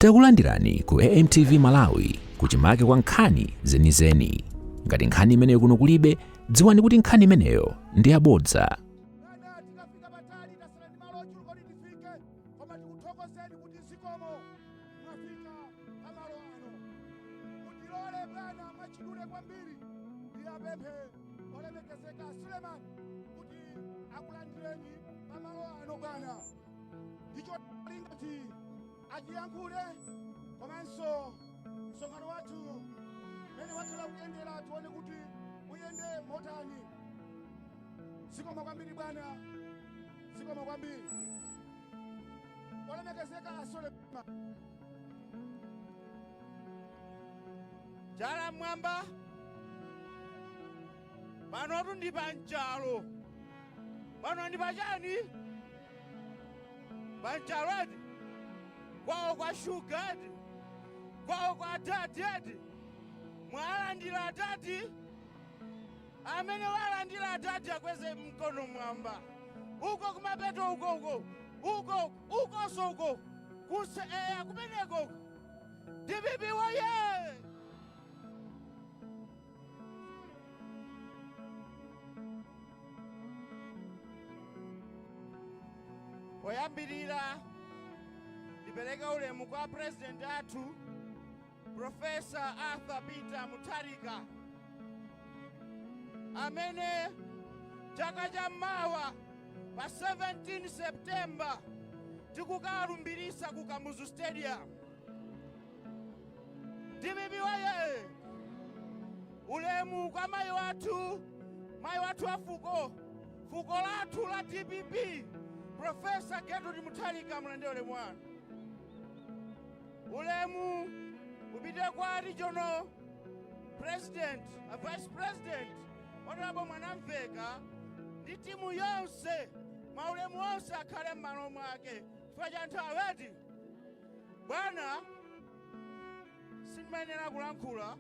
Takulandirani ku AMTV Malawi kuchimake kwa nkhani zenizeni. Ngati nkhani imeneyo kuno kulibe, dziwani kuti nkhani imeneyo ndi yabodza. Ajiyankule komanso msonkhano wathu mene wakhala kuyendera tione kuti uyende motani. Zikomo kwambiri bwana, zikomo kwambiri. Olemekezeka Suleiman Jala mwamba panotu ndi panjalo, pano ndi pachani panjalodi kwawo kwa shugadi, kwawo kwa atati eti mwalandira atati, amene walandira atati akweze mkono mwamba. Uko kumapeto uko uko kuse kumeneko DPP waye. Poyambirira ndipereka ulemu kwa president athu Professor Arthur Peter Mutharika, amene chaka chammawa pa 17 September tikukalumbirisa ku Kamuzu Stadium. DPP waye. Ulemu kwa mayi wathu wa fuko lathu la DPP Professor Gertrude Mutharika, mulende ulemu wanu. Ulemu upite kwa regional president, vice president Honorable Mwanamveka ndi timu yonse, maulemu onse akhale m'malo mwake. Chifukwa cha nthawi bwana sindimayenera kulankhula,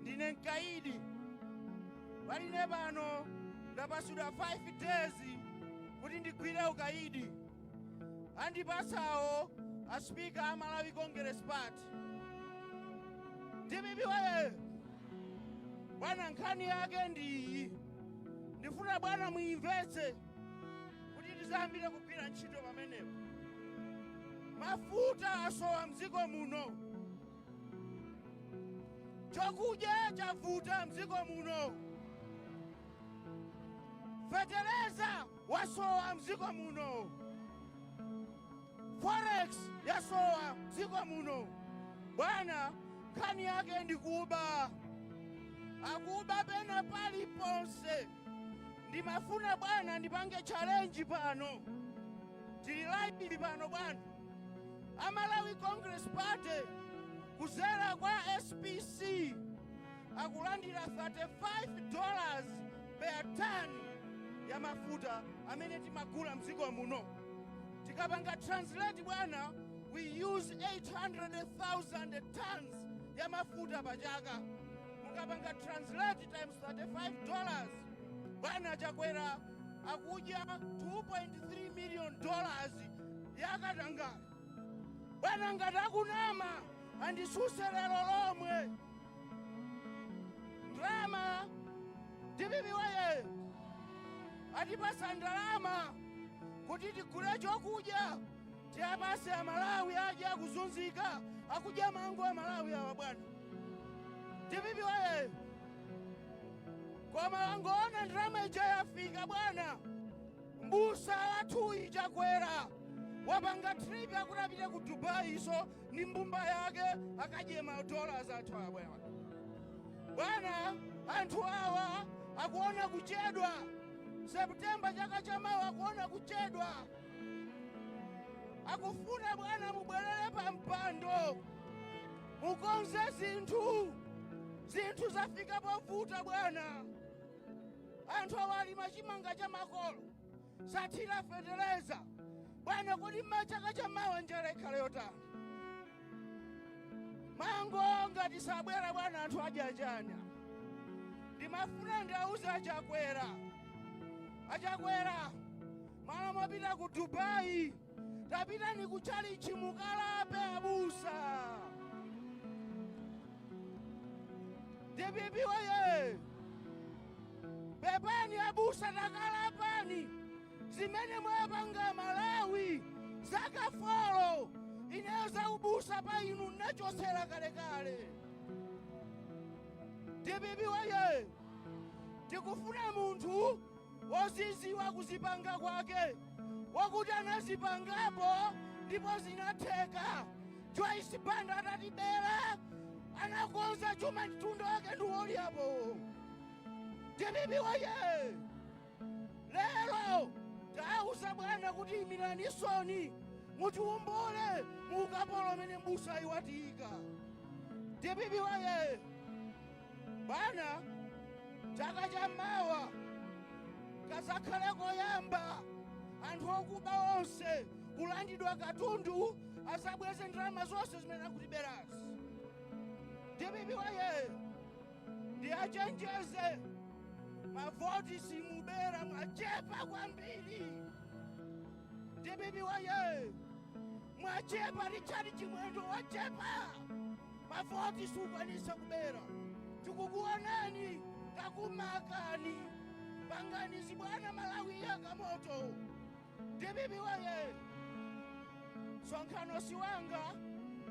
ndine mkaidi. Paline pano ndapasudwa 5 days kuti ndigwire ukaidi. Andipasawo a Speaker a Malawi Congress Party. DPP waye. Bwana nkhani yake ndi ndifuna bwana muimvetse kuti tizambire kugwira ntchito pamenepo. Mafuta asowa mdziko muno, chakudya chavuta mdziko muno, fetereza wasowa mdziko muno, forex yasowa mdziko muno. Bwana nkhani yake ndi kuba, akuba pena paliponse. Ndimafuna bwana ndipange challenge pano, tili live pano bwana. Malawi Congress Party kuzera kwa SPC akulandira $35 per ton ya mafuta amene timagula mdziko muno. Tikapanga translate bwana, we use 800,000 tons ya mafuta pachaka. Mukapanga translate times $35 bwana chakwera akudya $2.3 million ya katangale. Bwana ngati akunama andisuse lero lomwe. Ndalama DPP waye atipasa ndalama kuti tigule chokudya, tiyapase Amalawi aje akuzunzika, akudya mango a Malawi awa bwana. DPP waye. Koma wangoona ndalama ija yafika bwana, mbusa wathu ichakwera wapanga trip yakutapita ku Dubai iso ni mbumba yake akadye $dollars athu abwana. Bwana anthu awa akuona kuchedwa. September chaka chamawa akuona kuchedwa. Akufuna bwana mubwerere pa mpando, mukonze zinthu zafika povuta bwana. Anthu awali machimanga cha makolo sathira fetereza bwana, kodi machaka chamawa njala ikhale yotani. Mango ngati sabwera bwana anthu adya chani. Ndimafuna ndauze achakwera malo mopita ku Dubai tapitani kuchalichi mukalape abusa. DPP waye, pepani abusa takalapani zimene mwapanga Malawi zakafolo inaweza ubusa pa inu nachosera kale. DPP waye, tikufuna munthu woziziwa kuzipanga kwake, wakuti anazipangapo ndipo zinatheka. Joyce Banda atatibera anakonza chuma mtundu wake ndiwoli apo. DPP waye, lero tausa bwana kuti imiranisoni mutiumbule mukapolo mene mbusa iwatika. DPP waye, bana chaka cha mawa kazakhale koyamba anthu okuba onse kulandidwa katundu asabweze ndalama zonse zimene akutiberazi. DPP waye, ndiachenjeze mavoti simubera mwachepa kwambiri. DPP waye, mwachepa lichali chimwendo wachepa, mavoti sukwanisa kubera. Tikukuonani takumakani pangani zibwana Malawi yakamoto. DPP waye, sonkhano siwanga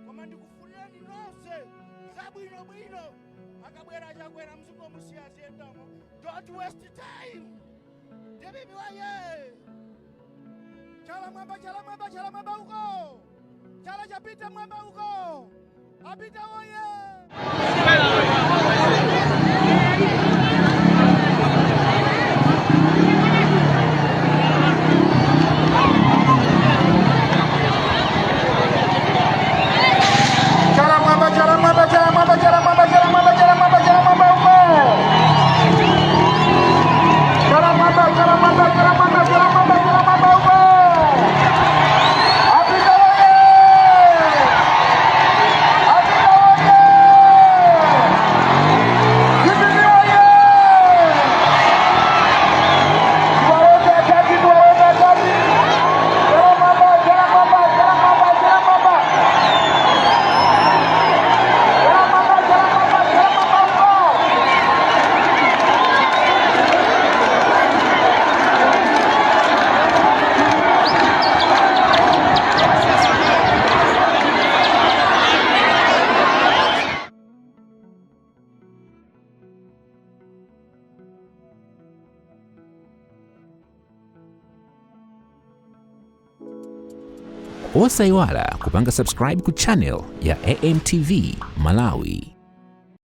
koma ndikufunirani nonse zabwinobwino. Akabwera chakwera msungo musiyazi endamo. Don't waste time. DPP waye, chala mwamba uko, chala chapita mwamba uko, apita waye. Osaiwala kupanga subscribe ku channel ya AMTV Malawi.